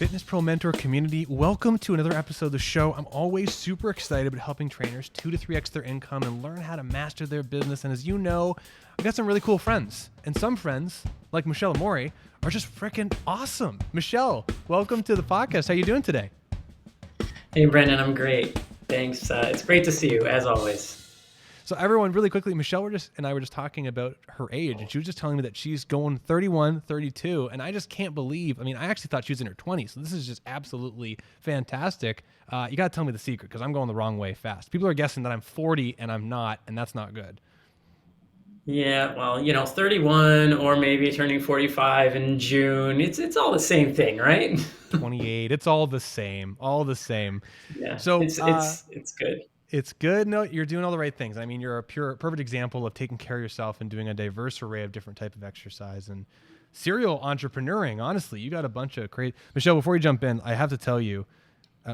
Fitness Pro Mentor community, welcome to another episode of the show. I'm always super excited about helping trainers 2 to 3x their income and learn how to master their business. And as you know, I've got some really cool friends. And some friends, like Michelle Amore, are just freaking awesome. Michelle, welcome to the podcast. How you doing today? Hey, Brendan, I'm great. Thanks. It's great to see you, as always. So everyone, really quickly, Michelle and I were just talking about her age, and she was just telling me that she's going 31, 32, and I just can't believe, I actually thought she was in her 20s, so this is just absolutely fantastic. You got to tell me the secret, because I'm going the wrong way fast. People are guessing that I'm 40, and I'm not, and that's not good. Yeah, well, 31 or maybe turning 45 in June, it's all the same thing, right? 28, it's all the same, Yeah, So it's good. It's good. No, you're doing all the right things. You're a perfect example of taking care of yourself and doing a diverse array of different type of exercise and serial entrepreneuring. Honestly, you got a bunch of crazy. Michelle, before you jump in, I have to tell you,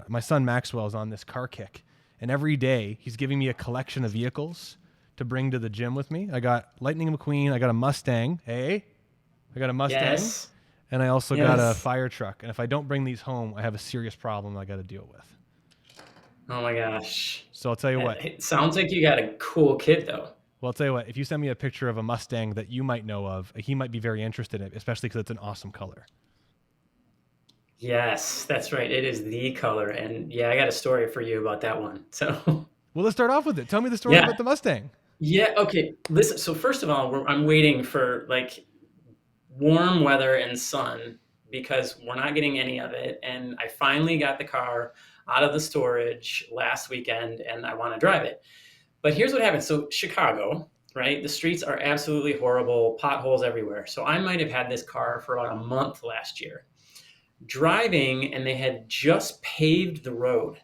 my son Maxwell is on this car kick, and every day he's giving me a collection of vehicles to bring to the gym with me. I got Lightning McQueen. I got a Mustang. Hey, I got a Mustang. Yes. And I also got a fire truck. And if I don't bring these home, I have a serious problem I got to deal with. Oh my gosh. So I'll tell you what. It sounds like you got a cool kid, though. Well, I'll tell you what. If you send me a picture of a Mustang that you might know of, he might be very interested in it, especially because it's an awesome color. Yes, that's right. It is the color. And yeah, I got a story for you about that one. So, well, let's start off with it. Tell me the story about the Mustang. Yeah. Okay. Listen. So first of all, I'm waiting for warm weather and sun because we're not getting any of it. And I finally got the car out of the storage last weekend and I want to drive it. But here's what happened. So Chicago, right? The streets are absolutely horrible, potholes everywhere. So I might have had this car for about a month last year. Driving, and they had just paved the road.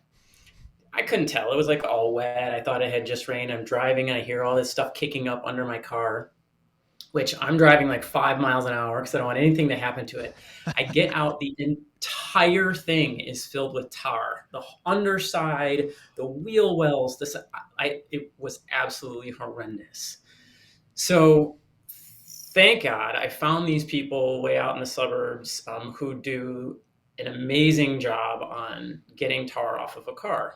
I couldn't tell. It was all wet. I thought it had just rained. I'm driving and I hear all this stuff kicking up under my car, which I'm driving 5 miles an hour because I don't want anything to happen to it. I get out, the entire thing is filled with tar. The underside, the wheel wells, it was absolutely horrendous. So thank God I found these people way out in the suburbs who do an amazing job on getting tar off of a car.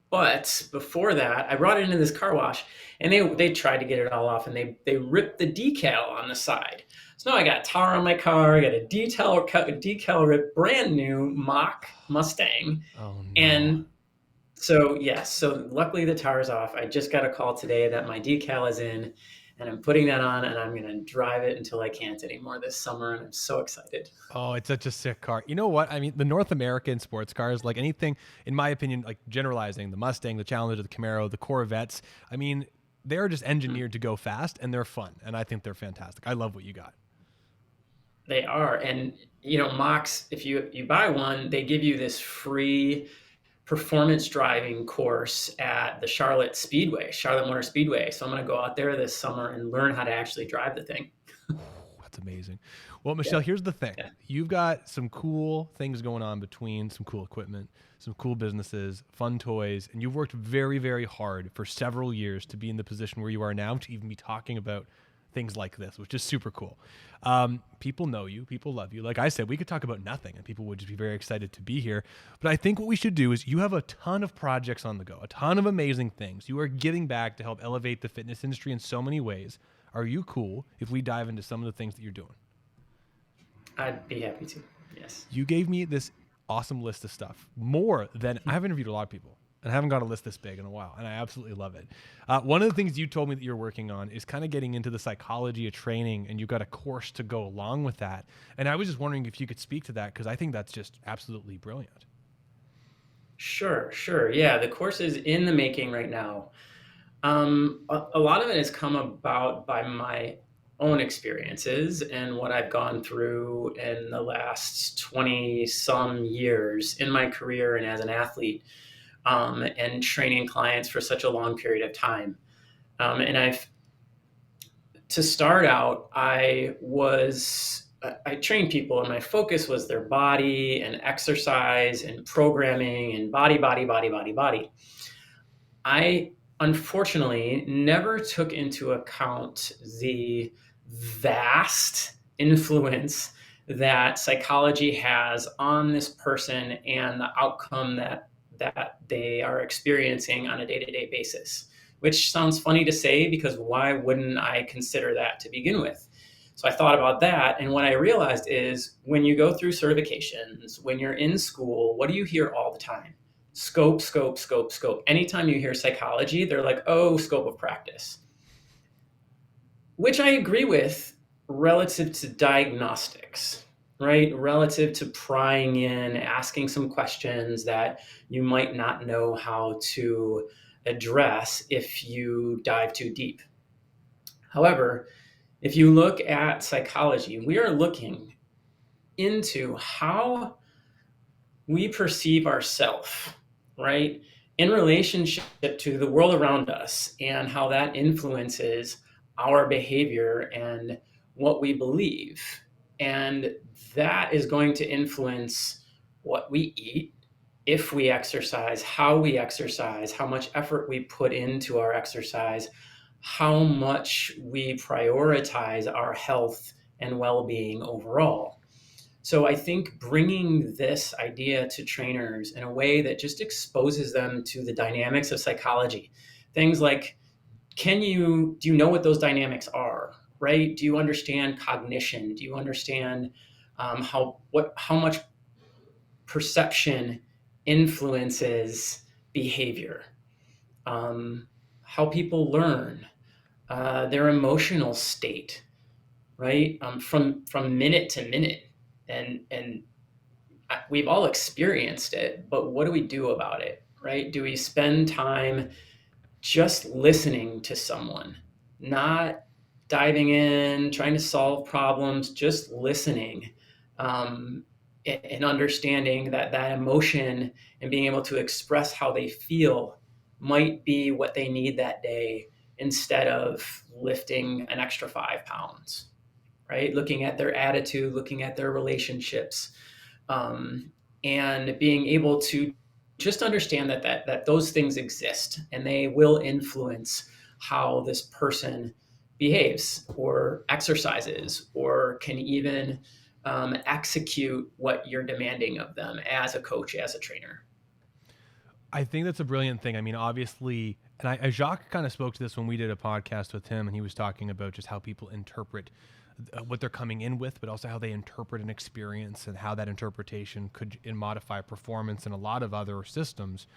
But before that, I brought it into this car wash, and they tried to get it all off, and they ripped the decal on the side. So now I got tar on my car. I got a decal rip, brand new mock Mustang. Oh, no. And so so luckily the tar is off. I just got a call today that my decal is in, and I'm putting that on, and I'm going to drive it until I can't anymore this summer, and I'm so excited. Oh, it's such a sick car. You know what? The North American sports cars, anything, in my opinion, generalizing, the Mustang, the Challenger, the Camaro, the Corvettes, they're just engineered to go fast, and they're fun, and I think they're fantastic. I love what you got. They are. And, Mox, if you buy one, they give you this free performance driving course at the Charlotte Motor Speedway. So I'm going to go out there this summer and learn how to actually drive the thing. That's amazing. Well, Michelle, here's the thing. Yeah. You've got some cool things going on between some cool equipment, some cool businesses, fun toys, and you've worked very, very hard for several years to be in the position where you are now to even be talking about things like this, which is super cool. People know you, people love you. Like I said, we could talk about nothing and people would just be very excited to be here. But I think what we should do is you have a ton of projects on the go, a ton of amazing things. You are giving back to help elevate the fitness industry in so many ways. Are you cool if we dive into some of the things that you're doing? I'd be happy to. Yes. You gave me this awesome list of stuff, more than I've interviewed a lot of people. And I haven't got a list this big in a while, and I absolutely love it. One of the things you told me that you're working on is kind of getting into the psychology of training, and you've got a course to go along with that. And I was just wondering if you could speak to that, because I think that's just absolutely brilliant. Sure. Yeah, the course is in the making right now. A lot of it has come about by my own experiences and what I've gone through in the last 20 some years in my career and as an athlete. And training clients for such a long period of time. To start out, I trained people, and my focus was their body and exercise and programming and body. I unfortunately never took into account the vast influence that psychology has on this person and the outcome that they are experiencing on a day-to-day basis, which sounds funny to say because why wouldn't I consider that to begin with? So I thought about that, and what I realized is when you go through certifications, when you're in school, what do you hear all the time? Scope, scope, scope, scope. Anytime you hear psychology, they're like, oh, scope of practice, which I agree with relative to diagnostics, right? Relative to prying in, asking some questions that you might not know how to address if you dive too deep. However, if you look at psychology, we are looking into how we perceive ourselves, right? In relationship to the world around us and how that influences our behavior and what we believe. And that is going to influence what we eat, if we exercise, how much effort we put into our exercise, how much we prioritize our health and well-being overall. So I think bringing this idea to trainers in a way that just exposes them to the dynamics of psychology, things like, do you know what those dynamics are, right? Do you understand cognition? Do you understand how much perception influences behavior, how people learn, their emotional state, right? From minute to minute, and we've all experienced it, but what do we do about it, right? Do we spend time just listening to someone, not diving in, trying to solve problems, just listening, and understanding that emotion and being able to express how they feel might be what they need that day instead of lifting an extra 5 pounds, right? Looking at their attitude, looking at their relationships, and being able to just understand that those things exist and they will influence how this person behaves or exercises or can even execute what you're demanding of them as a coach, as a trainer. I think that's a brilliant thing. I mean, obviously, and Jacques kind of spoke to this when we did a podcast with him, and he was talking about just how people interpret what they're coming in with, but also how they interpret an experience and how that interpretation could modify performance and a lot of other systems.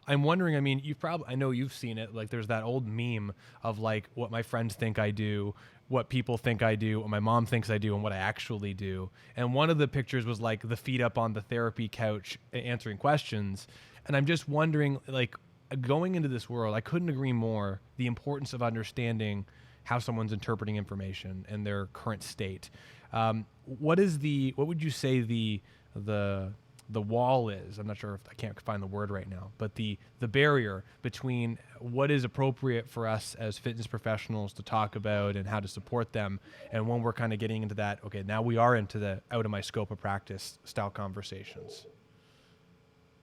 I'm wondering, I mean, I know you've seen it. Like there's that old meme of like what my friends think I do, what people think I do, what my mom thinks I do, and what I actually do. And one of the pictures was like the feet up on the therapy couch answering questions. And I'm just wondering, like going into this world, I couldn't agree more, the importance of understanding how someone's interpreting information and their current state. What would you say the wall is? I'm not sure if I can't find the word right now, but the barrier between what is appropriate for us as fitness professionals to talk about and how to support them, and when we're kind of getting into that, okay, now we are into the out of my scope of practice style conversations.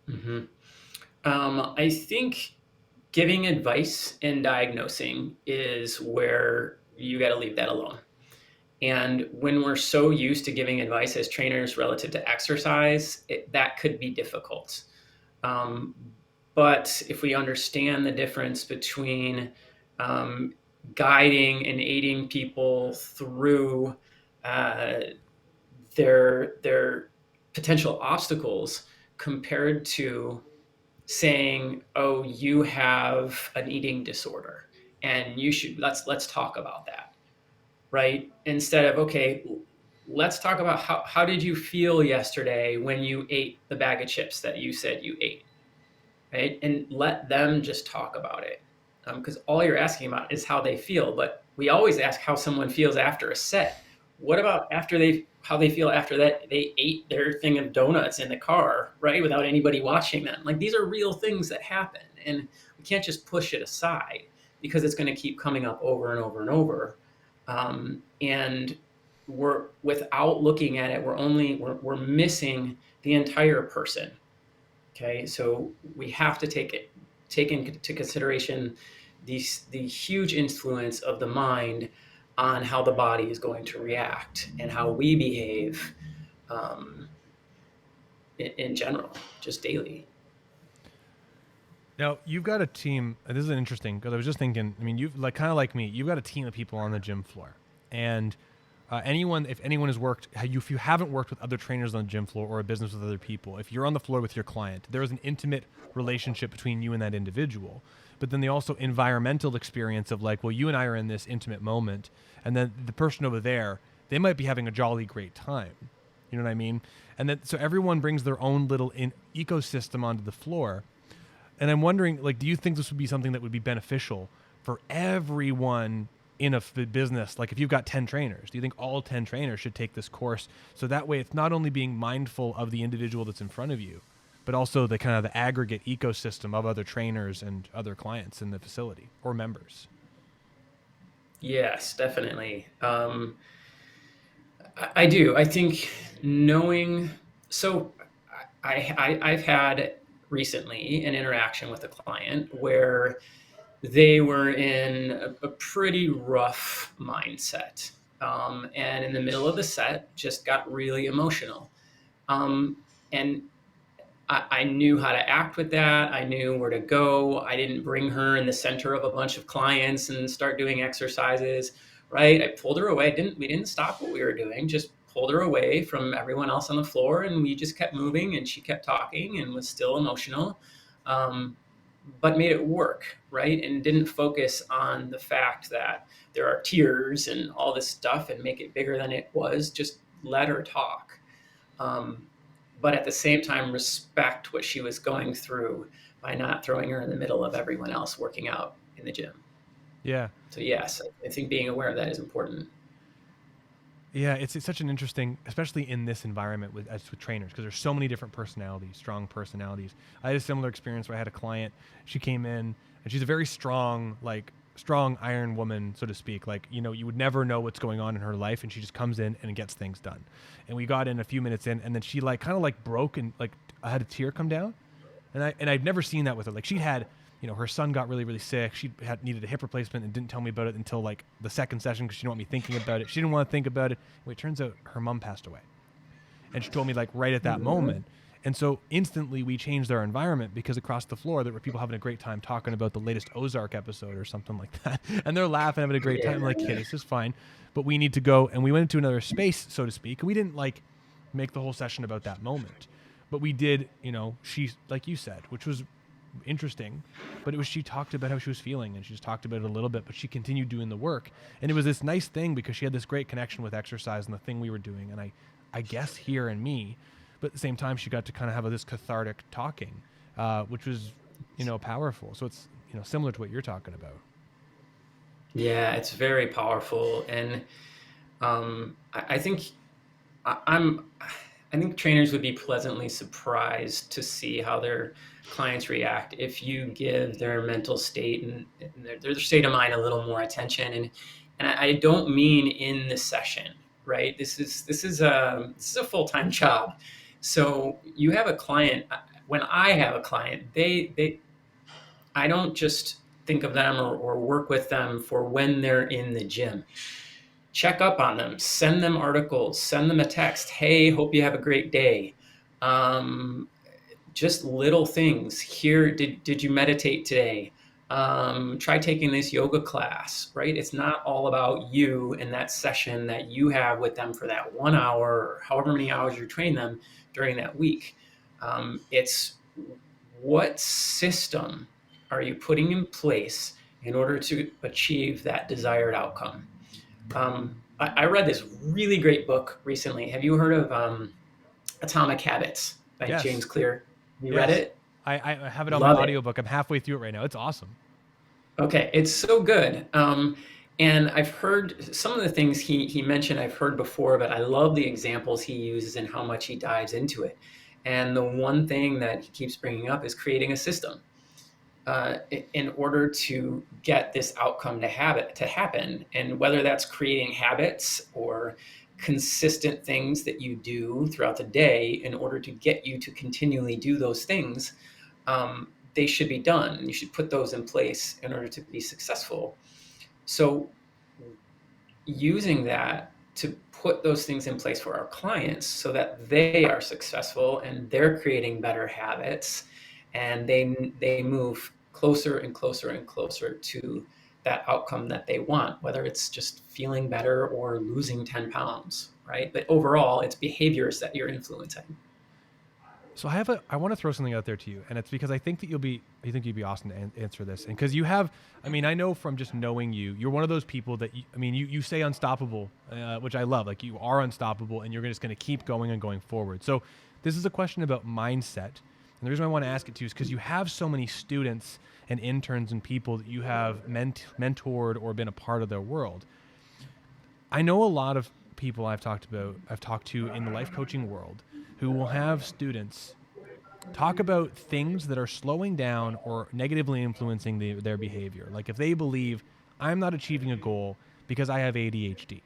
Mm-hmm. I think giving advice and diagnosing is where you got to leave that alone. And when we're so used to giving advice as trainers relative to exercise, that could be difficult. But if we understand the difference between guiding and aiding people through their potential obstacles compared to saying, oh, you have an eating disorder and let's talk about that, right? Instead of, okay, let's talk about how did you feel yesterday when you ate the bag of chips that you said you ate, right? And let them just talk about it, because all you're asking about is how they feel, but we always ask how someone feels after a set. What about how they feel after that they ate their thing of donuts in the car, right, without anybody watching them? Like, these are real things that happen, and we can't just push it aside because it's going to keep coming up over and over and over. And we're, without looking at it, we're missing the entire person. Okay, so we have to take into consideration the huge influence of the mind on how the body is going to react and how we behave in general, just daily. Now you've got a team. This is interesting because I was just thinking. I mean, you've like kind of like me. You've got a team of people on the gym floor, and if anyone has worked, if you haven't worked with other trainers on the gym floor or a business with other people, if you're on the floor with your client, there is an intimate relationship between you and that individual. But then the also environmental experience of like, well, you and I are in this intimate moment, and then the person over there, they might be having a jolly great time. You know what I mean? And then so everyone brings their own little ecosystem onto the floor. And I'm wondering, like, do you think this would be something that would be beneficial for everyone in a business? Like, if you've got 10 trainers, do you think all 10 trainers should take this course? So that way it's not only being mindful of the individual that's in front of you, but also the kind of the aggregate ecosystem of other trainers and other clients in the facility or members. Yes, definitely. I do. I think knowing, so I've had recently an interaction with a client where they were in a pretty rough mindset. And in the middle of the set, just got really emotional. And I knew how to act with that. I knew where to go. I didn't bring her in the center of a bunch of clients and start doing exercises, right? I pulled her away. We didn't stop what we were doing, just pulled her away from everyone else on the floor, and we just kept moving, and she kept talking and was still emotional, but made it work, right? And didn't focus on the fact that there are tears and all this stuff and make it bigger than it was. Just let her talk. But at the same time, respect what she was going through by not throwing her in the middle of everyone else working out in the gym. Yeah. So yes, I think being aware of that is important. Yeah, it's such an interesting, especially in this environment with trainers, because there's so many different personalities, strong personalities. I had a similar experience where I had a client. She came in, and she's a very strong iron woman, so to speak. Like, you know, you would never know what's going on in her life, and she just comes in and gets things done. And we got in a few minutes in, and then she like kind of like broke and like I had a tear come down, and I'd never seen that with her. Like she'd had, you know, her son got really, really sick. She needed a hip replacement and didn't tell me about it until like the second session because she didn't want me thinking about it. She didn't want to think about it. Well, it turns out her mom passed away, and she told me like right at that moment. And so instantly we changed our environment because across the floor there were people having a great time talking about the latest Ozark episode or something like that. And they're laughing, having a great time. I'm like, yeah, this is fine. But we need to go. And we went into another space, so to speak. And we didn't like make the whole session about that moment. But we did, you know, she, like you said, which was interesting, but she talked about how she was feeling and she just talked about it a little bit, but she continued doing the work. And it was this nice thing because she had this great connection with exercise and the thing we were doing. And I guess here and me, but at the same time, she got to kind of have this cathartic talking, which was, you know, powerful. So it's, you know, similar to what you're talking about. Yeah, it's very powerful. And I think I think trainers would be pleasantly surprised to see how their clients react if you give their mental state and their state of mind a little more attention. And I don't mean in the session, right? This is a full-time job. So you have a client. When I have a client, I don't just think of them or work with them for when they're in the gym. Check up on them, send them articles, send them a text. Hey, hope you have a great day. Just little things. Here, did you meditate today? Try taking this yoga class, right? It's not all about you and that session that you have with them for that 1 hour or however many hours you train them during that week. It's what system are you putting in place in order to achieve that desired outcome? I read this really great book recently. Have you heard of Atomic Habits by James Clear? You read it? I have it on my audiobook. I'm halfway through it right now. It's awesome. Okay, it's so good. And I've heard some of the things he mentioned I've heard before, but I love the examples he uses and how much he dives into it. And the one thing that he keeps bringing up is creating a system. In order to get this outcome to happen, and whether that's creating habits or consistent things that you do throughout the day in order to get you to continually do those things, they should be done, and you should put those in place in order to be successful. So using that to put those things in place for our clients so that they are successful and they're creating better habits, and they move closer and closer and closer to that outcome that they want, whether it's just feeling better or losing 10 pounds, right? But overall, it's behaviors that you're influencing. So I want to throw something out there to you, and it's because I think you'd be awesome to answer this. And because you have, I mean, I know from just knowing you, you're one of those people that, you say unstoppable, which I love. Like, you are unstoppable, and you're just going to keep going and going forward. So this is a question about mindset. And the reason I want to ask it to you is because you have so many students and interns and people that you have mentored or been a part of their world. I know a lot of people I've talked to in the life coaching world who will have students talk about things that are slowing down or negatively influencing their behavior. Like, if they believe, I'm not achieving a goal because I have ADHD.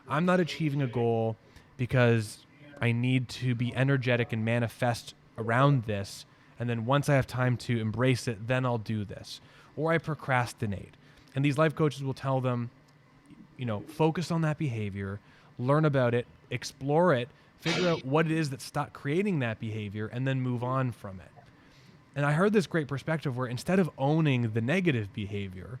I'm not achieving a goal because I need to be energetic and manifest around this, and then once I have time to embrace it, then I'll do this. Or I procrastinate. And these life coaches will tell them, focus on that behavior, learn about it, explore it, figure out what it is that stopped creating that behavior, and then move on from it. And I heard this great perspective where instead of owning the negative behavior,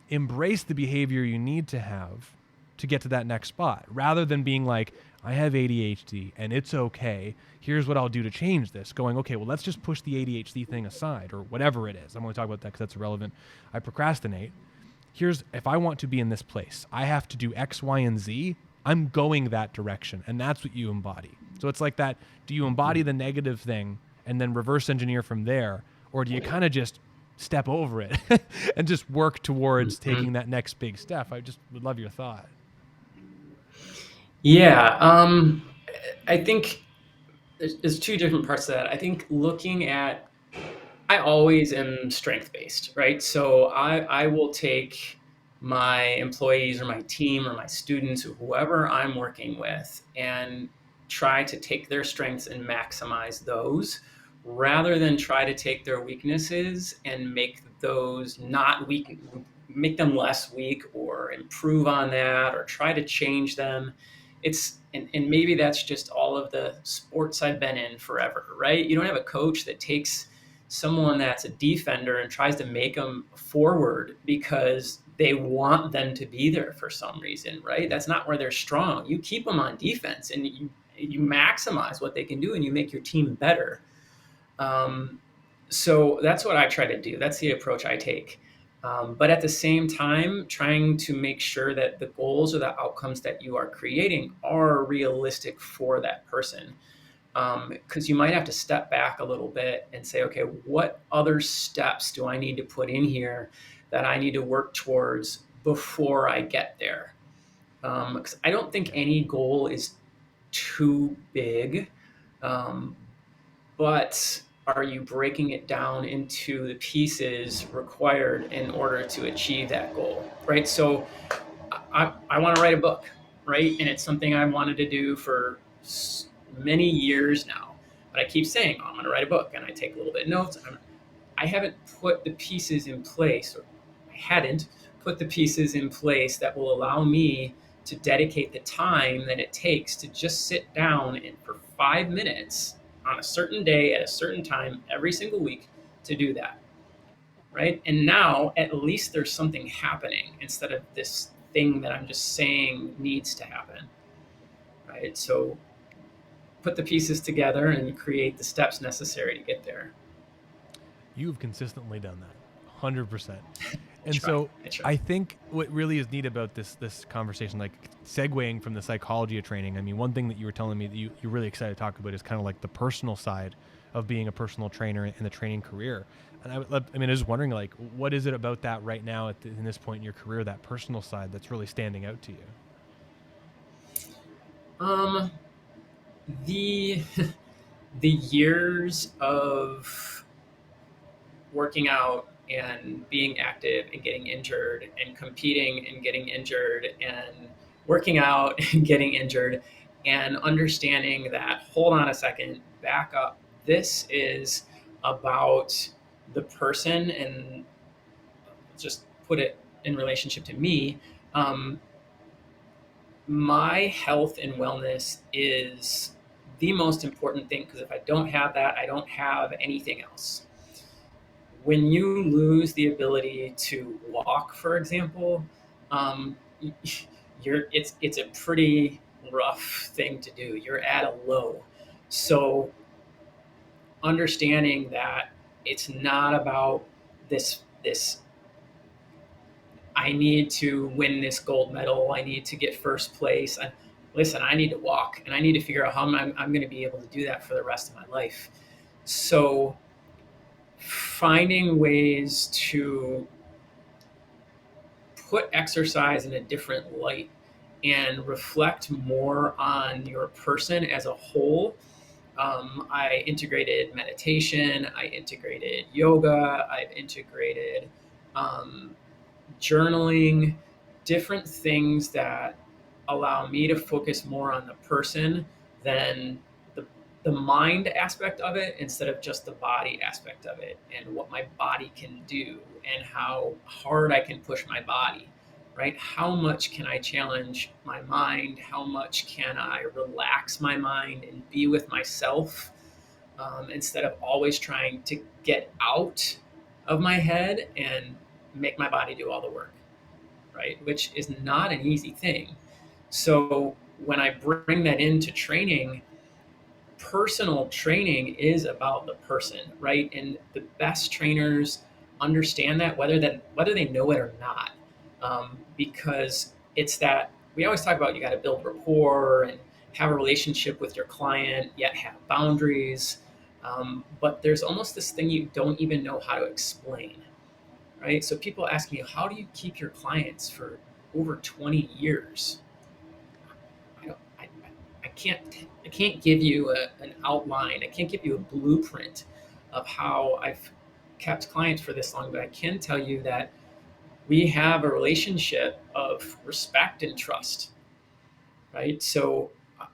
embrace the behavior you need to have to get to that next spot, rather than being like, I have ADHD and it's okay. Here's what I'll do to change this. Going, okay, well, let's just push the ADHD thing aside, or whatever it is. I'm only talking about that because that's irrelevant. I procrastinate. If I want to be in this place, I have to do X, Y, and Z. I'm going that direction, and that's what you embody. So it's like that. Do you embody the negative thing and then reverse engineer from there, or do you kind of just step over it and just work towards taking that next big step? I just would love your thought. Yeah, I think there's two different parts to that. I think I always am strength-based, right? So I will take my employees or my team or my students or whoever I'm working with and try to take their strengths and maximize those, rather than try to take their weaknesses and make those not weak, make them less weak, or improve on that, or try to change them. And maybe that's just all of the sports I've been in forever, right? You don't have a coach that takes someone that's a defender and tries to make them forward because they want them to be there for some reason, right? That's not where they're strong. You keep them on defense and you maximize what they can do, and you make your team better. So that's what I try to do. That's the approach I take. But at the same time, trying to make sure that the goals or the outcomes that you are creating are realistic for that person. Because you might have to step back a little bit and say, okay, what other steps do I need to put in here that I need to work towards before I get there? Because I don't think any goal is too big, but are you breaking it down into the pieces required in order to achieve that goal, right? So I want to write a book, right? And it's something I wanted to do for many years now, but I keep saying, oh, I'm going to write a book, and I take a little bit of notes. I haven't put the pieces in place, or I hadn't put the pieces in place that will allow me to dedicate the time that it takes to just sit down and for 5 minutes on a certain day at a certain time every single week to do that, right? And now at least there's something happening instead of this thing that I'm just saying needs to happen, right? So put the pieces together and create the steps necessary to get there. You've consistently done that, 100%. And so I think what really is neat about this conversation, like segueing from the psychology of training, I mean, one thing that you were telling me that you're really excited to talk about is kind of like the personal side of being a personal trainer in the training career. And I was wondering, like, what is it about that right now in this point in your career, that personal side, that's really standing out to you? The years of working out and being active and getting injured, and competing and getting injured, and working out and getting injured, and understanding that, hold on a second, back up. This is about the person, and just put it in relationship to me. my health and wellness is the most important thing, because if I don't have that, I don't have anything else. When you lose the ability to walk, for example, um, it's a pretty rough thing to do. You're at a low. So understanding that it's not about this I need to win this gold medal, I need to get first place. Listen, I need to walk, and I need to figure out how I'm going to be able to do that for the rest of my life. So finding ways to put exercise in a different light and reflect more on your person as a whole. I integrated meditation, I integrated yoga, I've integrated journaling, different things that allow me to focus more on the person than the mind aspect of it, instead of just the body aspect of it, and what my body can do and how hard I can push my body, right? How much can I challenge my mind? How much can I relax my mind and be with myself, instead of always trying to get out of my head and make my body do all the work, right? Which is not an easy thing. So when I bring that into training, personal training is about the person, right? And the best trainers understand that, whether they know it or not, because it's that we always talk about, you got to build rapport and have a relationship with your client, yet have boundaries. But there's almost this thing you don't even know how to explain, right? So people ask me, how do you keep your clients for over 20 years? I can't give you an outline. I can't give you a blueprint of how I've kept clients for this long, but I can tell you that we have a relationship of respect and trust, right? So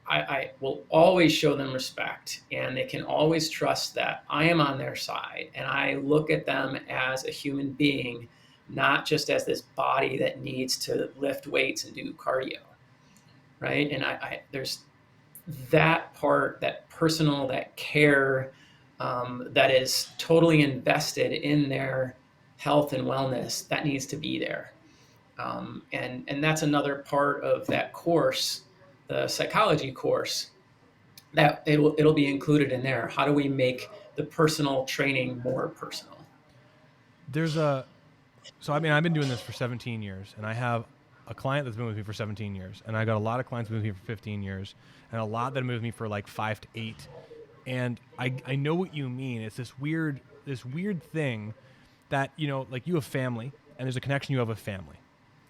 I will always show them respect, and they can always trust that I am on their side, and I look at them as a human being, not just as this body that needs to lift weights and do cardio, right? And there's that part, that personal, that care, that is totally invested in their health and wellness, that needs to be there. And that's another part of that course, the psychology course, that it'll be included in there. How do we make the personal training more personal? So I mean, I've been doing this for 17 years, and I have a client that's been with me for 17 years, and I got a lot of clients with me for 15 years, and a lot that have been with me for like 5 to 8. And I know what you mean. It's this weird thing that, you know, like you have family, and there's a connection you have with family,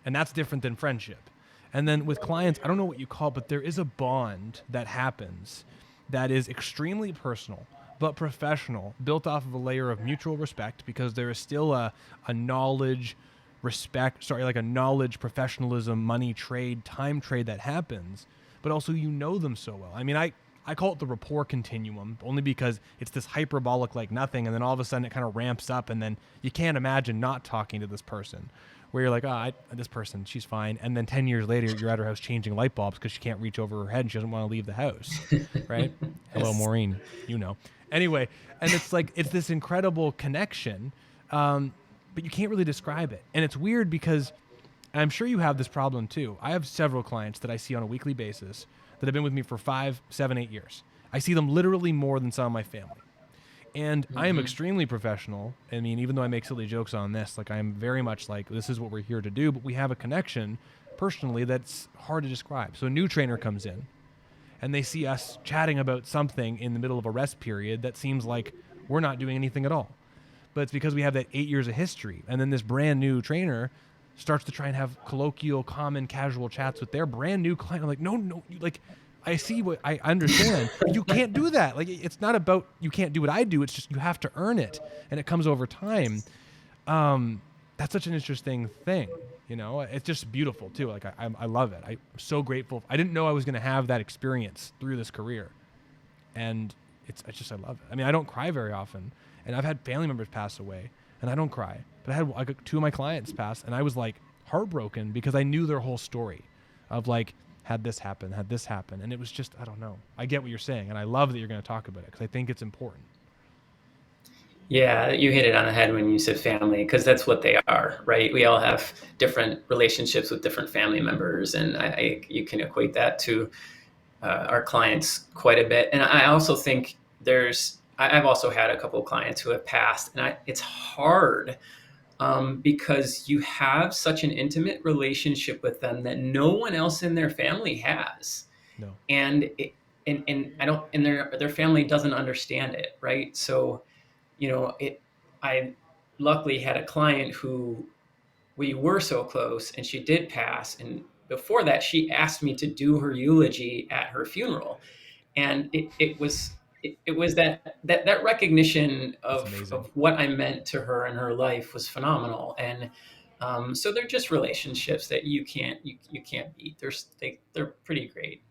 and that's different than friendship. And then with clients, I don't know what you call it, but there is a bond that happens that is extremely personal but professional, built off of a layer of mutual respect, because there is still a knowledge like a knowledge, professionalism, money trade, time trade that happens, but also you know them so well. I mean, I call it the rapport continuum, only because it's this hyperbolic like nothing, and then all of a sudden it kind of ramps up, and then you can't imagine not talking to this person, where you're like, this person, she's fine, and then 10 years later you're at her house changing light bulbs because she can't reach over her head and she doesn't want to leave the house, right? Hello, Maureen, you know. Anyway, and it's like, it's this incredible connection, but you can't really describe it. And it's weird because, and I'm sure you have this problem too, I have several clients that I see on a weekly basis that have been with me for 5, 7, 8 years. I see them literally more than some of my family. And I am extremely professional. I mean, even though I make silly jokes on this, like, I'm very much like, this is what we're here to do, but we have a connection personally that's hard to describe. So a new trainer comes in and they see us chatting about something in the middle of a rest period that seems like we're not doing anything at all. But it's because we have that 8 years of history. And then this brand new trainer starts to try and have colloquial, common, casual chats with their brand new client. I'm like, no, like, I see what I understand. You can't do that. Like, it's not about you can't do what I do. It's just you have to earn it, and it comes over time. That's such an interesting thing, you know. It's just beautiful too. Like, I love it. I'm so grateful. I didn't know I was going to have that experience through this career, and it's just I love it. I mean, I don't cry very often, and I've had family members pass away, and I don't cry. But I had 2 of my clients pass, and I was like heartbroken because I knew their whole story of like had this happen. And it was just, I don't know. I get what you're saying. And I love that you're going to talk about it because I think it's important. Yeah, you hit it on the head when you said family, because that's what they are, right? We all have different relationships with different family members, and you can equate that to our clients quite a bit. And I also think I've also had a couple of clients who have passed, and it's hard because you have such an intimate relationship with them that no one else in their family has. No. And their family doesn't understand it, right? So, I luckily had a client who we were so close, and she did pass. And before that, she asked me to do her eulogy at her funeral. And it was that recognition of what I meant to her in her life was phenomenal. And so they're just relationships that you can't beat. They're pretty great.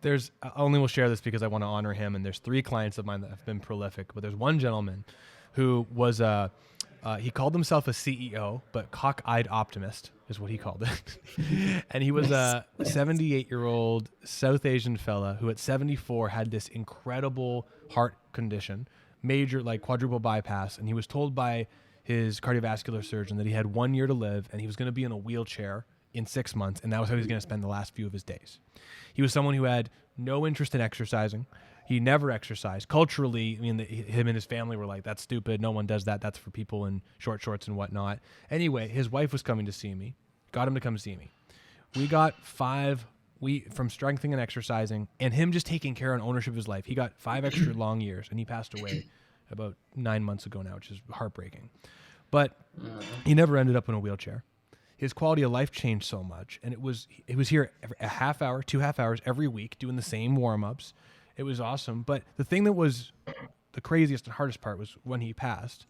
I only will share this because I want to honor him. And there's 3 clients of mine that have been prolific, but there's one gentleman who was he called himself a CEO, but cock-eyed optimist is what he called it. And he was a 78-year-old South Asian fella who at 74 had this incredible heart condition, major like quadruple bypass. And he was told by his cardiovascular surgeon that he had 1 year to live and he was going to be in a wheelchair in 6 months. And that was how he was going to spend the last few of his days. He was someone who had no interest in exercising. He never exercised. Culturally, I mean, him and his family were like, that's stupid. No one does that. That's for people in short shorts and whatnot. Anyway, his wife was coming to see me, got him to come see me. We got from strengthening and exercising and him just taking care and ownership of his life. He got 5 extra long years and he passed away about 9 months ago now, which is heartbreaking. But he never ended up in a wheelchair. His quality of life changed so much. And it was here a half hour, 2 half hours every week doing the same warm-ups. It was awesome. But the thing that was the craziest and hardest part was when he passed,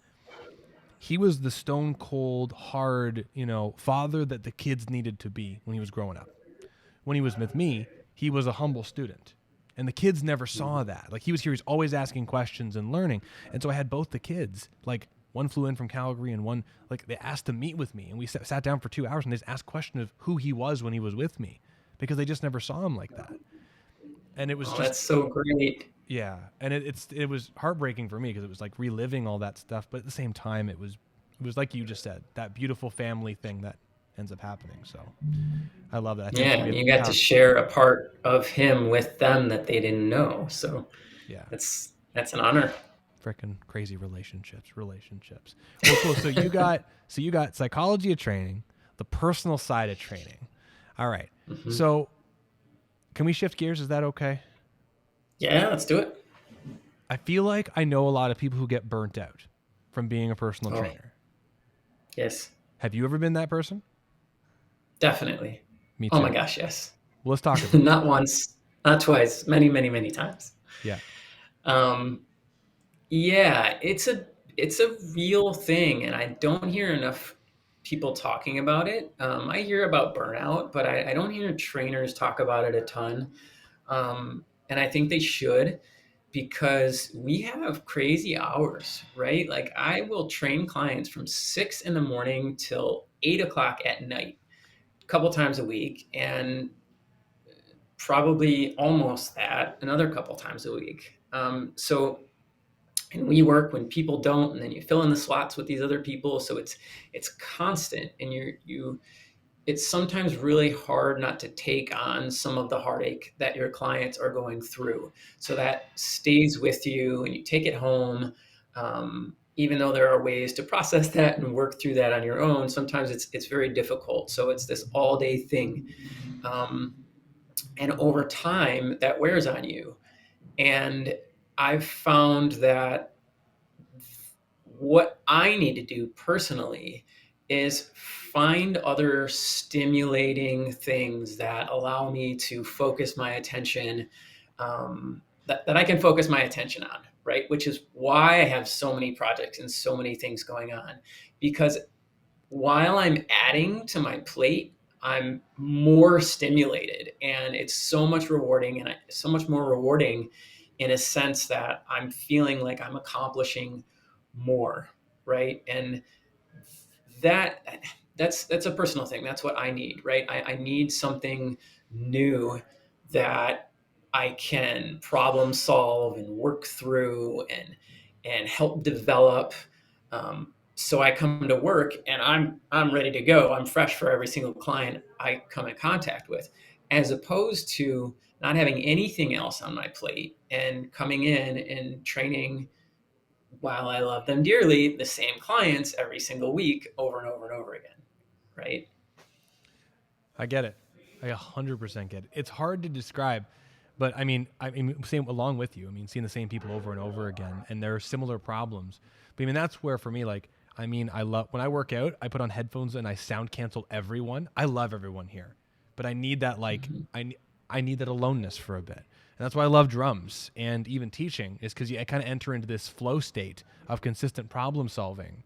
he was the stone cold, hard, father that the kids needed to be when he was growing up. When he was with me, he was a humble student. And the kids never saw that. Like he was here, he's always asking questions and learning. And so I had both the kids, like one flew in from Calgary and one, like they asked to meet with me. And we sat down for 2 hours and they just asked questions of who he was when he was with me because they just never saw him like that. And it was that's so great. Yeah. And it was heartbreaking for me because it was like reliving all that stuff. But at the same time, it was like you just said, that beautiful family thing that ends up happening. So I love that. You got to share a part of him with them that they didn't know. So yeah, that's an honor. Freaking crazy relationships. Well, cool. So you got psychology of training, the personal side of training. All right. Mm-hmm. So can we shift gears? Is that okay? Yeah, let's do it. I feel like I know a lot of people who get burnt out from being a personal trainer. Yes. Have you ever been that person? Definitely. Me too. Oh my gosh, yes. Well, let's talk about it. Not once, not twice, many, many, many times. Yeah. Yeah, it's a real thing, and I don't hear enough people talking about it. I hear about burnout, but I don't hear trainers talk about it a ton. And I think they should, because we have crazy hours, right? Like I will train clients from 6 a.m. till 8 o'clock at night, a couple times a week, and probably almost that another couple times a week. And we work when people don't, and then you fill in the slots with these other people. So it's constant, and it's sometimes really hard not to take on some of the heartache that your clients are going through. So that stays with you and you take it home. Even though there are ways to process that and work through that on your own, sometimes it's very difficult. So it's this all day thing. And over time that wears on you. And I've found that what I need to do personally is find other stimulating things that allow me to focus my attention, that I can focus my attention on, right? Which is why I have so many projects and so many things going on. Because while I'm adding to my plate, I'm more stimulated, and it's so much rewarding, and so much more rewarding in a sense that I'm feeling like I'm accomplishing more, right? And that's a personal thing. That's what I need, right? I need something new that I can problem solve and work through and help develop. So I come to work and I'm ready to go. I'm fresh for every single client I come in contact with, as opposed to not having anything else on my plate and coming in and training, while I love them dearly, the same clients every single week over and over and over again. Right. I get it. I 100% get it. It's hard to describe, but I mean, same along with you. I mean, seeing the same people over and over again, and there are similar problems. But I mean, that's where for me, like, I mean, I love when I work out, I put on headphones and I sound cancel everyone. I love everyone here, but I need that, like, I need that aloneness for a bit. And that's why I love drums and even teaching, is because I kind of enter into this flow state of consistent problem solving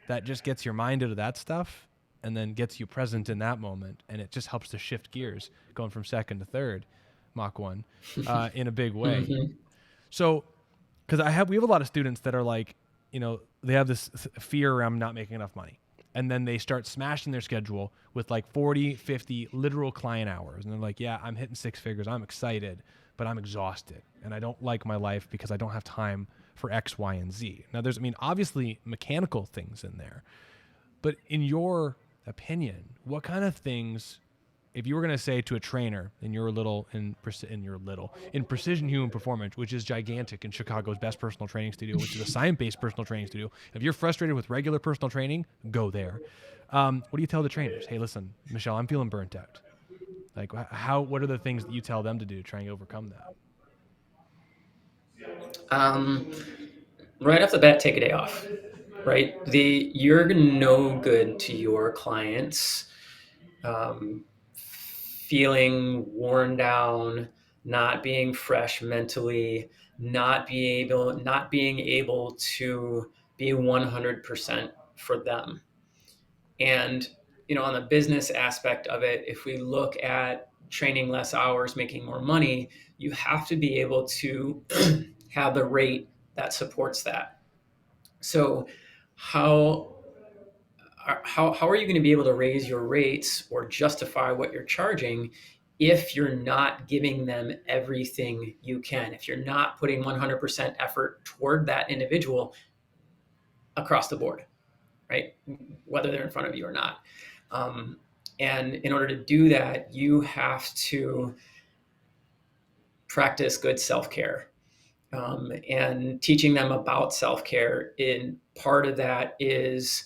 that just gets your mind out of that stuff and then gets you present in that moment. And it just helps to shift gears going from second to third Mach 1 in a big way. So, because we have a lot of students that are like, you know, they have this fear around not making enough money. And then they start smashing their schedule with like 40, 50 literal client hours. And they're like, yeah, I'm hitting 6 figures. I'm excited, but I'm exhausted. And I don't like my life because I don't have time for X, Y, and Z. Now, there's, I mean, obviously mechanical things in there. But in your opinion, what kind of things, if you were going to say to a trainer in Precision Human Performance, which is gigantic in Chicago's best personal training studio, which is a science-based personal training studio, if you're frustrated with regular personal training, go there. What do you tell the trainers? Hey, listen, Michelle, I'm feeling burnt out. Like, what are the things that you tell them to do to try and overcome that? Right off the bat, take a day off. Right, you're no good to your clients feeling worn down, not being fresh mentally, not being able to be 100% for them. And you know, on the business aspect of it, if we look at training less hours, making more money, you have to be able to have the rate that supports that. So how are you going to be able to raise your rates or justify what you're charging if you're not giving them everything you can, if you're not putting 100% effort toward that individual across the board, right? Whether they're in front of you or not. And in order to do that, you have to practice good self-care. And teaching them about self-care, in part of that is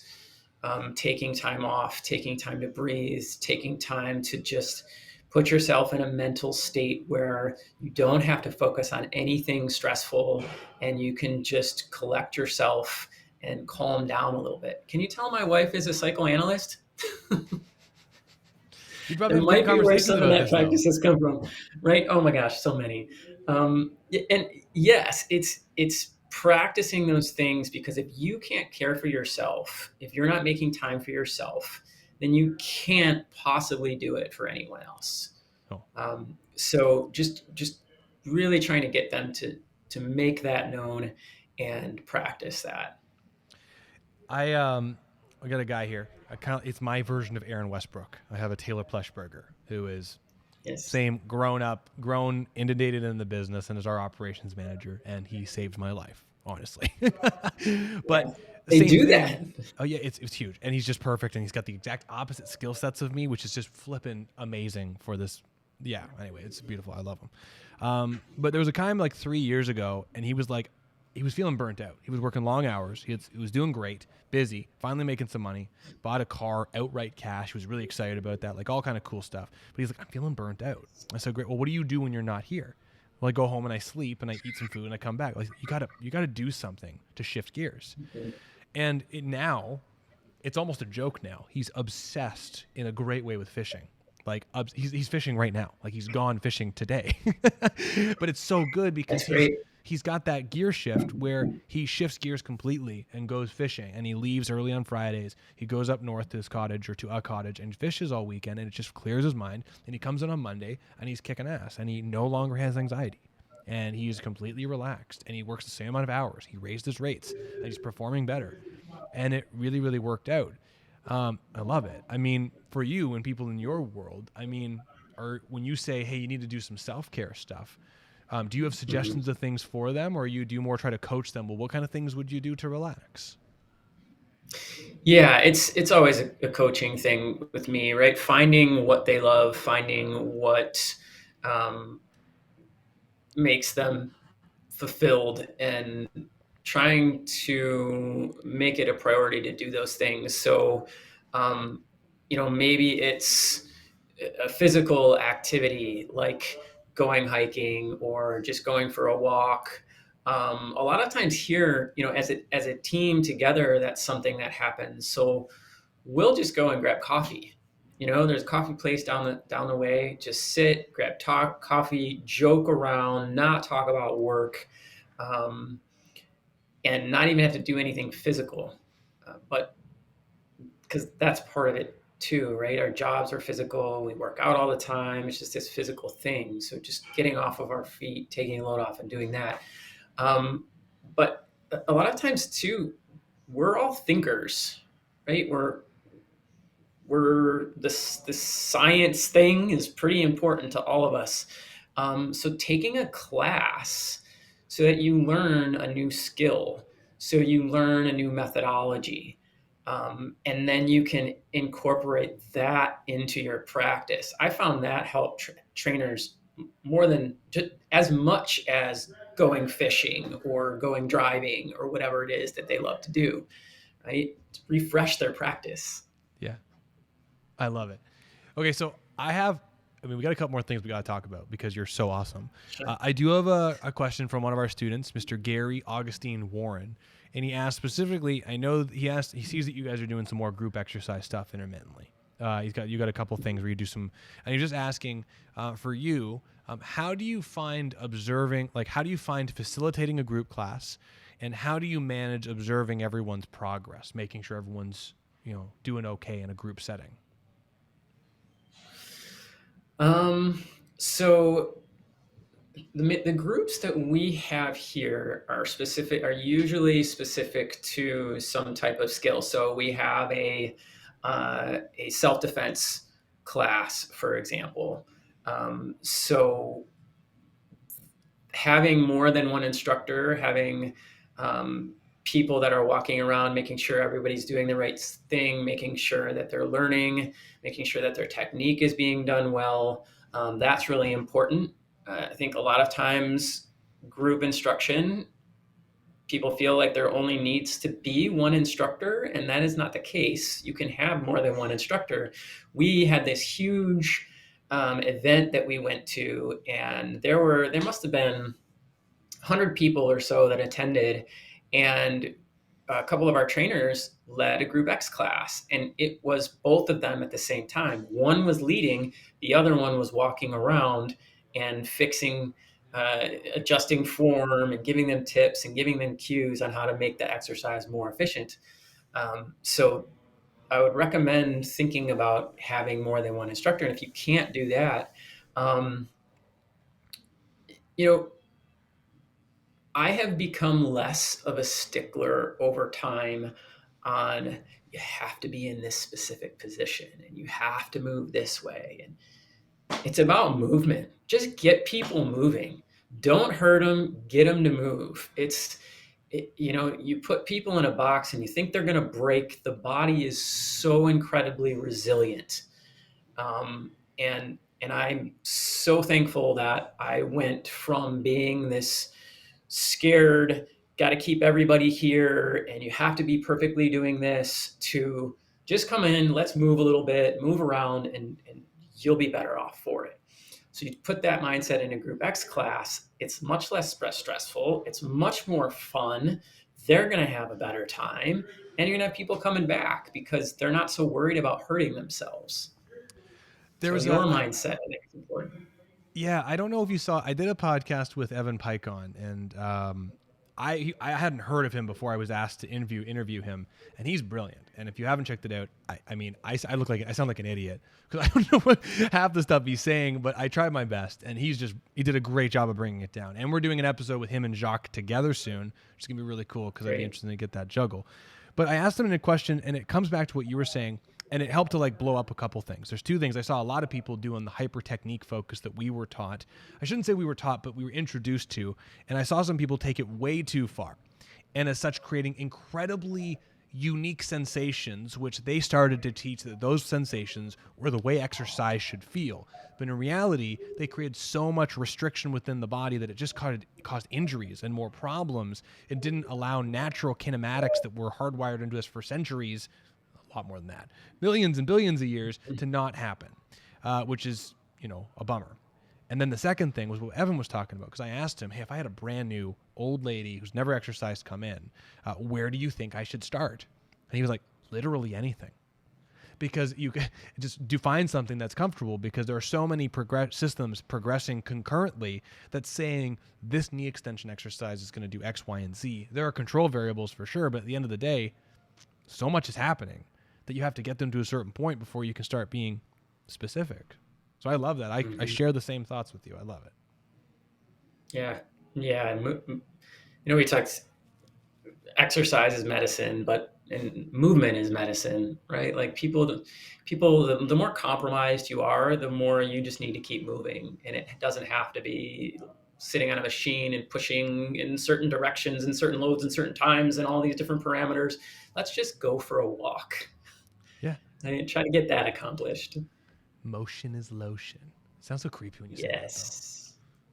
taking time off, taking time to breathe, taking time to just put yourself in a mental state where you don't have to focus on anything stressful and you can just collect yourself and calm down a little bit. Can you tell my wife is a psychoanalyst? There might be where some of that practices come from, right? Oh my gosh, so many. And yes, it's practicing those things, because if you can't care for yourself, if you're not making time for yourself, then you can't possibly do it for anyone else. Oh. So just really trying to get them to make that known and practice that. I got a guy here. It's my version of Aaron Westbrook. I have a Taylor Plushberger who is same, grown, inundated in the business, and is our operations manager, and he saved my life, honestly. But they do that. Oh yeah, it's huge, and he's just perfect, and he's got the exact opposite skill sets of me, which is just flipping amazing for this. Yeah. Anyway, it's beautiful. I love him. But there was a time like 3 years ago, and he was like, he was feeling burnt out. He was working long hours. He was doing great, busy, finally making some money, bought a car outright cash. He was really excited about that, like all kind of cool stuff. But he's like, I'm feeling burnt out. I said, great. Well, what do you do when you're not here? Well, I go home and I sleep and I eat some food and I come back. Like, you gotta do something to shift gears. Mm-hmm. And now, it's almost a joke now. He's obsessed in a great way with fishing. Like he's fishing right now. Like he's gone fishing today. But it's so good because he's got that gear shift where he shifts gears completely and goes fishing, and he leaves early on Fridays. He goes up north to his cottage or to a cottage and fishes all weekend, and it just clears his mind. And he comes in on Monday and he's kicking ass, and he no longer has anxiety, and he's completely relaxed, and he works the same amount of hours. He raised his rates and he's performing better, and it really, really worked out. I love it. I mean, for you and people in your world, I mean, or when you say, hey, you need to do some self-care stuff, do you have suggestions of things for them, or do you more try to coach them? Well, what kind of things would you do to relax? Yeah, it's always a coaching thing with me, right? Finding what they love, finding what makes them fulfilled, and trying to make it a priority to do those things. So, maybe it's a physical activity like going hiking or just going for a walk. A lot of times here, as a team together, that's something that happens. So we'll just go and grab coffee. There's a coffee place down the way. Just sit, grab coffee, joke around, not talk about work, and not even have to do anything physical. But because that's part of it too, right? Our jobs are physical. We work out all the time. It's just this physical thing. So just getting off of our feet, taking a load off, and doing that. But a lot of times too, we're all thinkers, right? This science thing is pretty important to all of us. So taking a class so that you learn a new skill, so you learn a new methodology, and then you can incorporate that into your practice. I found that helped trainers more than just as much as going fishing or going driving or whatever it is that they love to do, right? To refresh their practice. Yeah. I love it. Okay, so we got a couple more things we got to talk about because you're so awesome. Sure. I do have a question from one of our students, Mr. Gary Augustine Warren, and he asked specifically, he sees that you guys are doing some more group exercise stuff intermittently. You got a couple things where you do some, and he's just asking for you, how do you find facilitating a group class, and how do you manage observing everyone's progress, making sure everyone's doing okay in a group setting? So the groups that we have here are usually specific to some type of skill. So we have a self-defense class, for example. So having more than one instructor, having people that are walking around, making sure everybody's doing the right thing, making sure that they're learning, making sure that their technique is being done well. That's really important. I think a lot of times group instruction, people feel like there only needs to be one instructor, and that is not the case. You can have more than one instructor. We had this huge event that we went to, and there must have been 100 people or so that attended, and a couple of our trainers led a group X class, and it was both of them at the same time. One was leading, the other one was walking around and fixing, adjusting form and giving them tips and giving them cues on how to make the exercise more efficient. So I would recommend thinking about having more than one instructor. And if you can't do that, I have become less of a stickler over time on you have to be in this specific position and you have to move this way. And it's about movement. Just get people moving. Don't hurt them. Get them to move. You put people in a box and you think they're going to break. The body is so incredibly resilient. And I'm so thankful that I went from being this scared, got to keep everybody here, and you have to be perfectly doing this, to just come in, let's move a little bit, move around, and you'll be better off for it. So you put that mindset in a Group X class, it's much less stressful, it's much more fun, they're going to have a better time, and you're going to have people coming back because they're not so worried about hurting themselves. Your mindset is important. Yeah, I don't know if you saw, I did a podcast with Evan Pike on, and I hadn't heard of him before I was asked to interview him, and he's brilliant. And if you haven't checked it out, I sound like an idiot because I don't know what half the stuff he's saying, but I tried my best, and he did a great job of bringing it down. And we're doing an episode with him and Jacques together soon, which is gonna be really cool because I'd be interested to get that juggle. But I asked him a question, and it comes back to what you were saying. And it helped to like blow up a couple things. There's two things. I saw a lot of people doing the hyper technique focus that we were taught. I shouldn't say we were taught, but we were introduced to. And I saw some people take it way too far. And as such, creating incredibly unique sensations, which they started to teach that those sensations were the way exercise should feel. But in reality, they created so much restriction within the body that it just caused injuries and more problems. It didn't allow natural kinematics that were hardwired into us for centuries, a lot more than that, millions and billions of years, to not happen, which is, a bummer. And then the second thing was what Evan was talking about, because I asked him, hey, if I had a brand new old lady who's never exercised come in, where do you think I should start? And he was like, literally anything. Because you can just find something that's comfortable, because there are so many systems progressing concurrently that's saying this knee extension exercise is going to do X, Y, and Z. There are control variables for sure, but at the end of the day, so much is happening that you have to get them to a certain point before you can start being specific. So I love that. I share the same thoughts with you. I love it. Yeah. Yeah. We talked exercise is medicine, and movement is medicine, right? Like the more compromised you are, the more you just need to keep moving. And it doesn't have to be sitting on a machine and pushing in certain directions and certain loads and certain times and all these different parameters. Let's just go for a walk. Yeah. And try to get that accomplished. Motion is lotion. It sounds so creepy when you say that,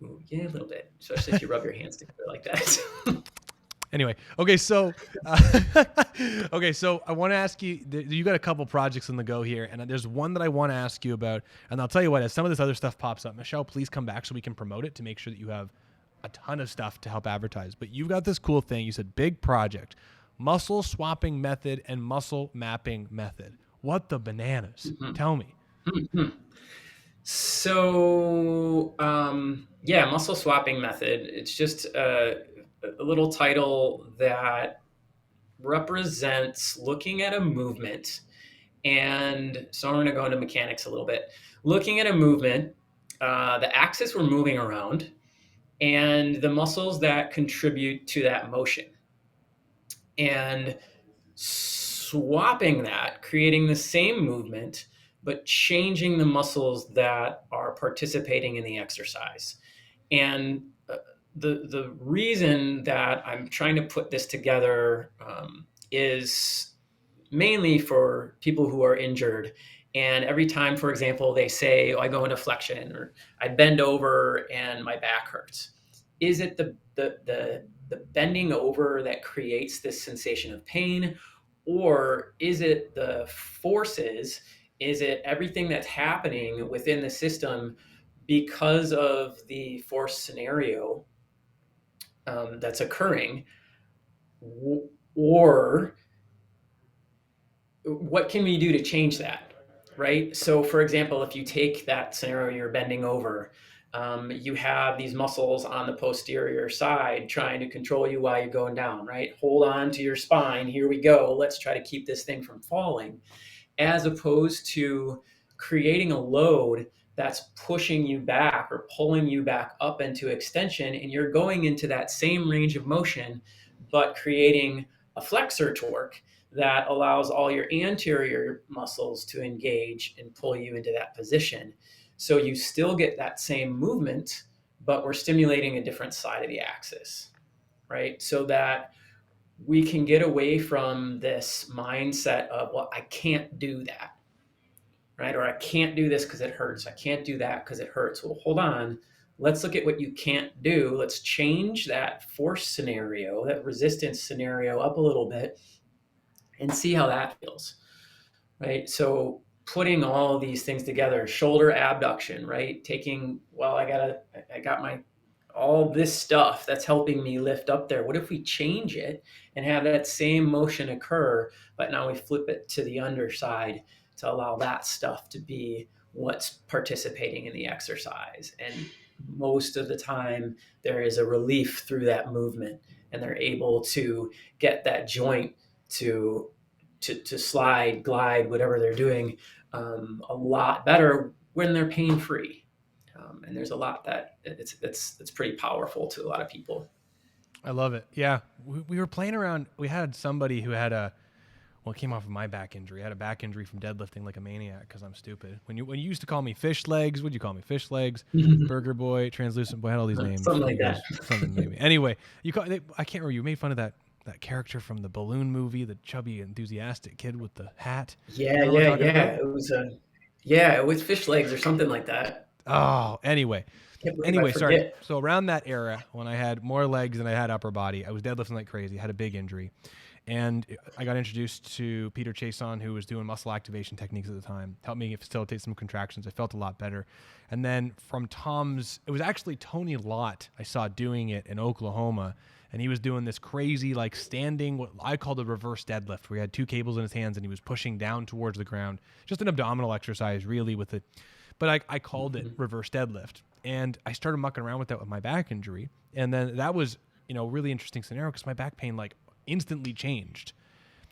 though. Ooh, yeah, a little bit, especially if you rub your hands together like that. Anyway, okay, so I want to ask you, you got a couple projects on the go here, and there's one that I want to ask you about, and I'll tell you what, as some of this other stuff pops up, Michelle, please come back so we can promote it to make sure that you have a ton of stuff to help advertise. But you've got this cool thing. You said big project, muscle swapping method and muscle mapping method. What the bananas? Mm-hmm. Tell me. Mm-hmm. So, muscle swapping method. It's just a little title that represents looking at a movement. And so I'm going to go into mechanics a little bit. Looking at a movement, the axis we're moving around, and the muscles that contribute to that motion. And swapping that, creating the same movement, but changing the muscles that are participating in the exercise. And the reason that I'm trying to put this together is mainly for people who are injured. And every time, for example, they say, I go into flexion, or I bend over and my back hurts. Is it the bending over that creates this sensation of pain? Or is it the forces? Is it everything that's happening within the system because of the force scenario that's occurring? Or what can we do to change that, right? So, for example, if you take that scenario, you're bending over, you have these muscles on the posterior side trying to control you while you're going down, right? Hold on to your spine. Here we go. Let's try to keep this thing from falling. As opposed to creating a load that's pushing you back or pulling you back up into extension, and you're going into that same range of motion, but creating a flexor torque that allows all your anterior muscles to engage and pull you into that position. So you still get that same movement, but we're stimulating a different side of the axis, right? So that we can get away from this mindset of, well, I can't do that, right? Or I can't do this because it hurts. I can't do that because it hurts. Well, hold on. Let's look at what you can't do. Let's change that force scenario, that resistance scenario up a little bit and see how that feels, right? So putting all these things together, shoulder abduction, right? Taking, well, I got my all this stuff that's helping me lift up there. What if we change it and have that same motion occur, but now we flip it to the underside to allow that stuff to be what's participating in the exercise? And most of the time there is a relief through that movement, and they're able to get that joint to slide, glide, whatever they're doing, a lot better when they're pain-free. And there's a lot that it's pretty powerful to a lot of people. I love it. Yeah. We were playing around. We had somebody who had Well, it came off of my back injury. I had a back injury from deadlifting like a maniac because I'm stupid. When you used to call me fish legs, what'd you call me? Fish legs, burger boy, translucent boy. I had all these names. Something like that. Something maybe. Anyway, I can't remember. You made fun of that character from the Balloon movie, the chubby, enthusiastic kid with the hat. Yeah. It was fish legs or something like that. Oh, anyway, Sorry. sorry. So around that era, when I had more legs than I had upper body, I was deadlifting like crazy. I had a big injury. And I got introduced to Peter Chason, who was doing muscle activation techniques at the time, helped me facilitate some contractions. I felt a lot better. And then from it was actually Tony Lott I saw doing it in Oklahoma. And he was doing this crazy, like standing, what I call the reverse deadlift, where he had two cables in his hands and he was pushing down towards the ground. Just an abdominal exercise, really, with it. But I called it reverse deadlift. And I started mucking around with that with my back injury. And then that was, a really interesting scenario because my back pain, instantly changed.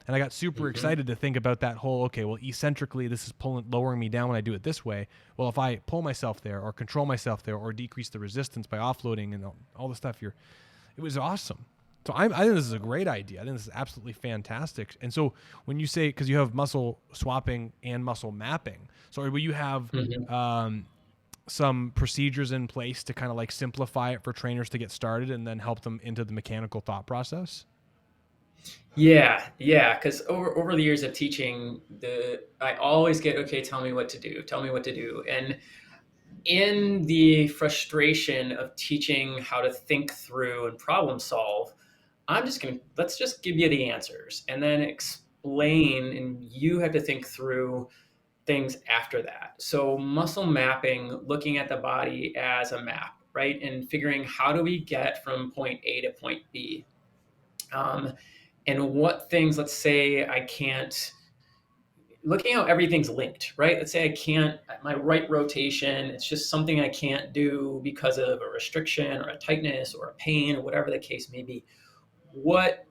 And I got super excited to think about that whole, okay, well, eccentrically, this is lowering me down when I do it this way. Well, if I pull myself there or control myself there or decrease the resistance by offloading and all the stuff, it was awesome. So I think this is a great idea. I think this is absolutely fantastic. And so when you say, because you have muscle swapping and muscle mapping, so will you have some procedures in place to kind of simplify it for trainers to get started and then help them into the mechanical thought process? Yeah, because over the years of teaching, I always get, okay, tell me what to do. And in the frustration of teaching how to think through and problem solve, let's just give you the answers and then explain, and you have to think through things after that. So muscle mapping, looking at the body as a map, right? And figuring how do we get from point A to point B. And what things, let's say I can't, looking how everything's linked, right? Let's say I can't, my right rotation, it's just something I can't do because of a restriction or a tightness or a pain or whatever the case may be. What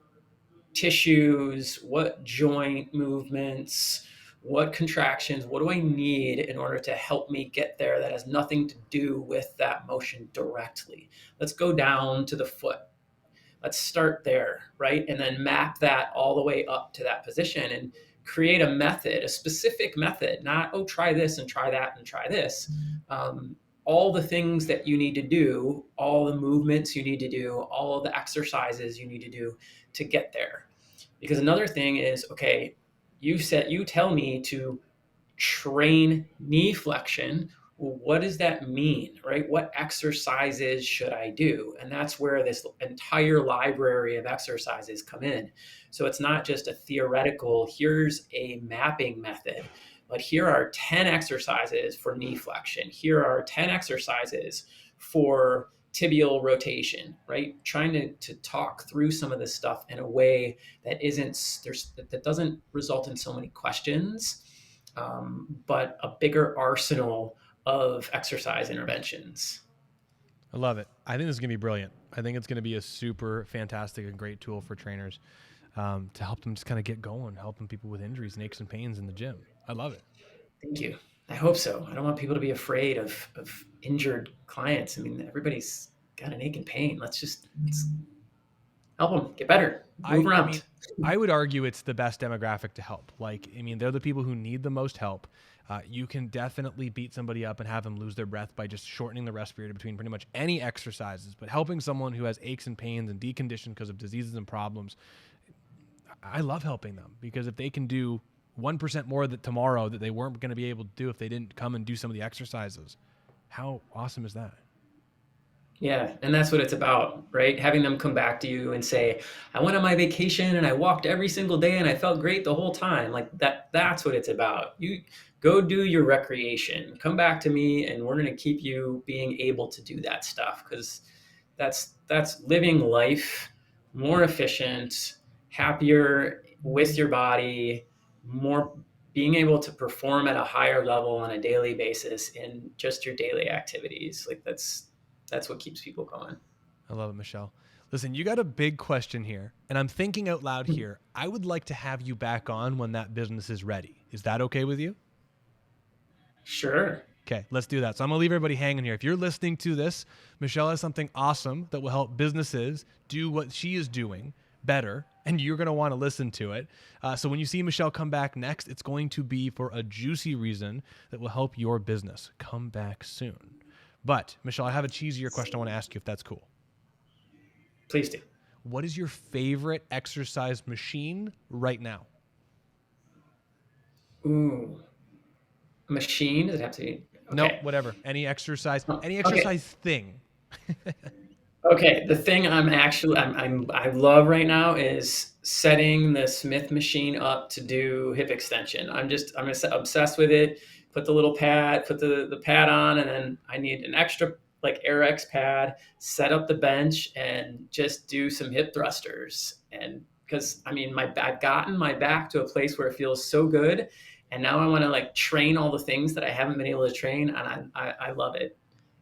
tissues, what joint movements, what contractions, what do I need in order to help me get there that has nothing to do with that motion directly? Let's go down to the foot. Let's start there, right? And then map that all the way up to that position and create a method, a specific method, not, try this and try that and try this. All the things that you need to do, all the movements you need to do, all of the exercises you need to do to get there. Because another thing is, okay, you tell me to train knee flexion. Well, what does that mean, right? What exercises should I do? And that's where this entire library of exercises come in. So it's not just a theoretical, here's a mapping method, but here are 10 exercises for knee flexion. Here are 10 exercises for tibial rotation, right? Trying to talk through some of this stuff in a way that that doesn't result in so many questions, but a bigger arsenal of exercise interventions. I love it. I think this is going to be brilliant. I think it's going to be a super fantastic and great tool for trainers to help them just kind of get going, helping people with injuries and aches and pains in the gym. I love it. Thank you. I hope so. I don't want people to be afraid of injured clients. I mean, everybody's got an ache and pain. Let's help them get better. Move around. I would argue it's the best demographic to help. They're the people who need the most help. You can definitely beat somebody up and have them lose their breath by just shortening the rest period between pretty much any exercises. But helping someone who has aches and pains and deconditioned because of diseases and problems, I love helping them, because if they can do 1% more tomorrow that they weren't going to be able to do if they didn't come and do some of the exercises, how awesome is that? Yeah, and that's what it's about, right? Having them come back to you and say, I went on my vacation and I walked every single day and I felt great the whole time. That's what it's about. You go do your recreation, come back to me, and we're going to keep you being able to do that stuff, because that's living life more efficient, happier with your body, more being able to perform at a higher level on a daily basis in just your daily activities. That's what keeps people going. I love it, Michelle. Listen, you got a big question here, and I'm thinking out loud here. I would like to have you back on when that business is ready. Is that okay with you? Sure. Okay, let's do that. So I'm going to leave everybody hanging here. If you're listening to this, Michelle has something awesome that will help businesses do what she is doing better, and you're going to want to listen to it. So when you see Michelle come back next, it's going to be for a juicy reason that will help your business come back soon. But Michelle, I have a cheesier question I want to ask you, if that's cool. Please do. What is your favorite exercise machine right now? Ooh, a machine? Does it have to be? Okay. No, whatever. Any exercise thing. Okay, the thing I love right now is setting the Smith machine up to do hip extension. I'm obsessed with it. Put the little pad, put the pad on, and then I need an extra like AirX pad, set up the bench and just do some hip thrusters. And because I've gotten my back to a place where it feels so good. And now I want to like train all the things that I haven't been able to train. And I love it.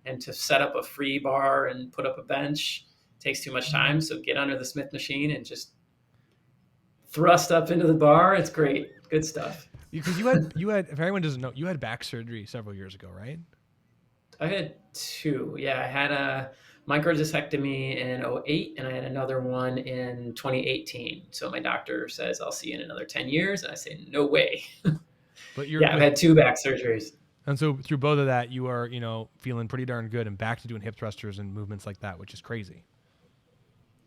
And to set up a free bar and put up a bench takes too much time. So get under the Smith machine and just thrust up into the bar. It's great. Good stuff. Because you had, if anyone doesn't know, you had back surgery several years ago, right? I had two. Yeah, I had a microdiscectomy in 2008 and I had another one in 2018. So my doctor says, I'll see you in another 10 years. And I say, no way. But I've had two back surgeries. And so through both of that, you are, feeling pretty darn good and back to doing hip thrusters and movements like that, which is crazy.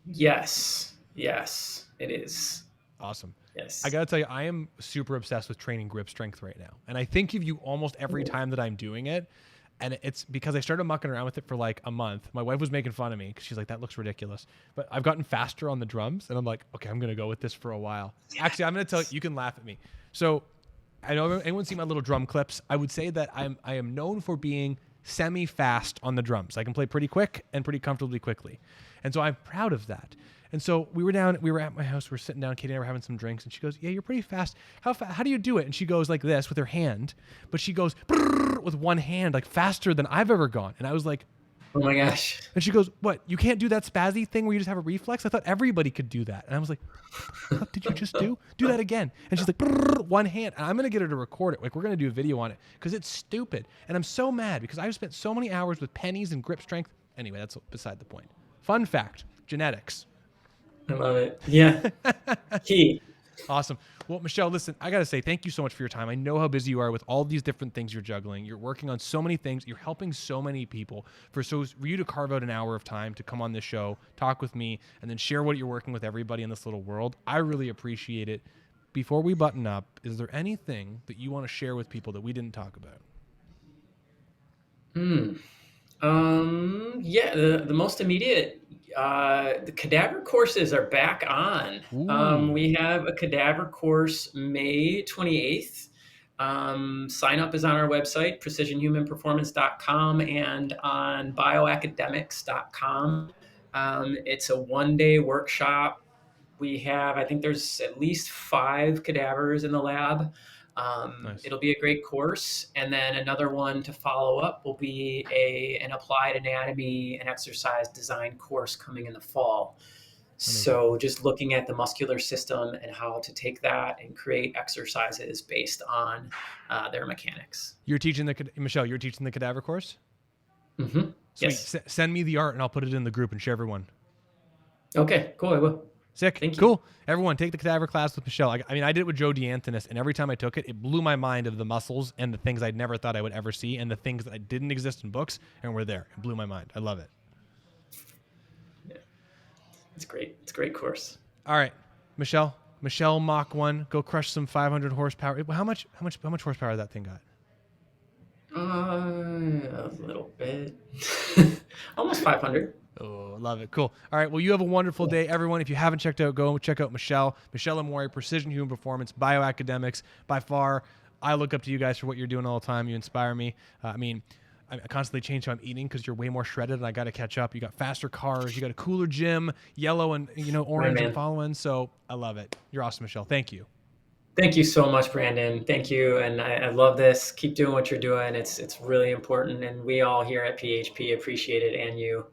Yes, it is. Awesome. Yes. I got to tell you, I am super obsessed with training grip strength right now. And I think of you almost every time that I'm doing it. And it's because I started mucking around with it for like a month. My wife was making fun of me because she's like, that looks ridiculous. But I've gotten faster on the drums. And I'm like, okay, I'm going to go with this for a while. Yes. Actually, I'm going to tell you, you can laugh at me. So I know anyone see my little drum clips. I would say that I am known for being semi-fast on the drums. I can play pretty quick and pretty comfortably quickly. And so I'm proud of that. And so we were at my house, we were sitting down, Katie and I were having some drinks, and she goes, yeah, you're pretty fast. How do you do it? And she goes like this with her hand, but she goes with one hand, like faster than I've ever gone. And I was like, oh my gosh. And she goes, what, you can't do that spazzy thing where you just have a reflex? I thought everybody could do that. And I was like, what did you just do? Do that again. And she's like, one hand. And I'm going to get her to record it. Like, we're going to do a video on it because it's stupid. And I'm so mad because I've spent so many hours with pennies and grip strength. Anyway, that's beside the point. Fun fact, genetics. I love it. Yeah. Key. Awesome. Well, Michelle, listen, I got to say thank you so much for your time. I know how busy you are with all these different things you're juggling. You're working on so many things. You're helping so many people. For you to carve out an hour of time to come on this show, talk with me, and then share what you're working with everybody in this little world, I really appreciate it. Before we button up, is there anything that you want to share with people that we didn't talk about? Yeah, the most immediate, the Cadaver courses are back on. We have a Cadaver course May 28th. Sign up is on our website, precisionhumanperformance.com and on bioacademics.com. It's a one-day workshop. I think there's at least 5 cadavers in the lab. Nice. It'll be a great course. And then another one to follow up will be an applied anatomy and exercise design course coming in the fall. Amazing. So just looking at the muscular system and how to take that and create exercises based on their mechanics. Michelle, you're teaching the Cadaver course? Mm-hmm. Yes. Send me the art and I'll put it in the group and share everyone. Okay, cool. I will. Sick. Thank you. Cool. Everyone, take the Cadaver class with Michelle. I did it with Joe DeAntonis, and every time I took it, it blew my mind of the muscles and the things I'd never thought I would ever see and the things that didn't exist in books and were there. It blew my mind. I love it. Yeah. It's great. It's a great course. All right. Michelle Mach 1, go crush some 500 horsepower. How much horsepower that thing got? A little bit. Almost 500. Oh, love it. Cool. All right. Well, you have a wonderful day, everyone. If you haven't checked out, go check out Michelle Amore, Precision Human Performance, Bioacademics. By far, I look up to you guys for what you're doing all the time. You inspire me. I constantly change how I'm eating because you're way more shredded and I got to catch up. You got faster cars. You got a cooler gym, yellow and orange and following. So I love it. You're awesome, Michelle. Thank you. Thank you so much, Brandon. Thank you. And I love this. Keep doing what you're doing. It's really important. And we all here at PHP appreciate it and you.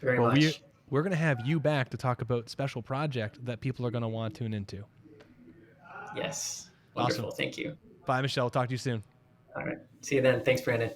Very much. We're going to have you back to talk about special project that people are going to want to tune into. Yes. Wonderful. Awesome. Thank you. Bye, Michelle. Talk to you soon. All right. See you then. Thanks, Brandon.